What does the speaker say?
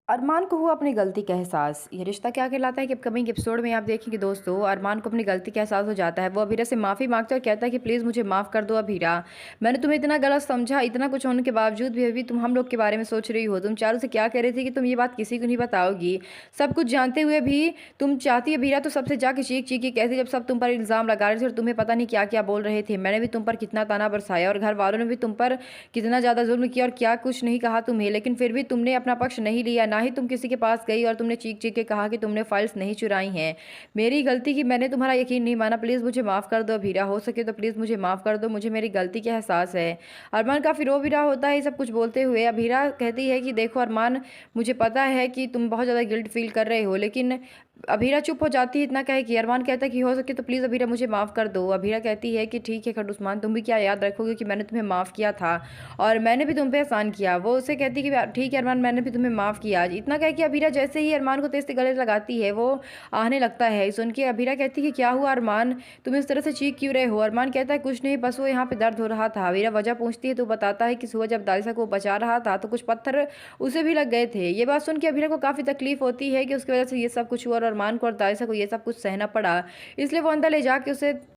अरमान को हुआ अपनी गलती का एहसास। ये रिश्ता क्या कहलाता है कि अपकमिंग एपिसोड में आप देखेंगे दोस्तों, अरमान को अपनी गलती का एहसास हो जाता है। वो अभीरा से माफ़ी मांगता है और कहता है कि प्लीज़ मुझे माफ़ कर दो अभीरा। मैंने तुम्हें इतना गलत समझा, इतना कुछ होने के बावजूद भी अभी तुम हम लोग के बारे में सोच रही हो। तुम चारों से क्या कह रही थी कि तुम ये बात किसी को नहीं बताओगी। सब कुछ जानते हुए भी तुम चाहती अभीरा तो सबसे जाके चीख चीख के कहती, जब सब तुम पर इल्ज़ाम लगा रहे थे और तुम्हें पता नहीं क्या क्या बोल रहे थे। मैंने भी तुम पर कितना ताना बरसाया और घर वालों ने भी तुम पर कितना ज़्यादा जुल्म किया और क्या कुछ नहीं कहा तुम्हें, लेकिन फिर भी तुमने अपना पक्ष नहीं लिया। ना ही तुम किसी के पास गई और तुमने चीख चीख के कहा कि तुमने फाइल्स नहीं चुराई हैं। मेरी गलती कि मैंने तुम्हारा यकीन नहीं माना। प्लीज़ मुझे माफ़ कर दो अभीरा, हो सके तो प्लीज़ मुझे माफ़ कर दो। मुझे मेरी गलती का एहसास है। अरमान काफ़ी रो भी रहा होता है ये सब कुछ बोलते हुए। अभीरा कहती है कि देखो अरमान, मुझे पता है कि तुम बहुत ज़्यादा गिल्ट फील कर रहे हो, लेकिन अभीरा चुप हो जाती है। इतना कहे कि अरमान कहता है कि हो सके तो प्लीज़ अभीरा मुझे माफ़ कर दो। अभीरा कहती है कि ठीक है खडूसमान, तुम भी क्या याद रखोगे कि मैंने तुम्हें माफ़ किया था और मैंने भी तुम पे एहसान किया। वो उसे कहती है कि ठीक है अरमान, मैंने भी तुम्हें माफ़ किया आज। इतना कह के अभीरा जैसे ही अरमान को तेज से गले लगाती है, वो आहने लगता है। सुन के अभीरा कहती है कि क्या हुआ अरमान, तुम इस तरह से चीख क्यों रहे हो। अरमान कहता है कुछ नहीं, बस वो यहाँ पे दर्द हो रहा था। अभीरा वजह पूछती है तो बताता है कि सुबह जब दादिसा को बचा रहा था तो कुछ पत्थर उसे भी लग गए थे। ये बात सुन के अभीरा को काफ़ी तकलीफ होती है कि उसकी वजह से ये सब कुछ हुआ और अरमान को और दादिसा को ये सब कुछ सहना पड़ा। इसलिए वो अंदर ले जाके उसे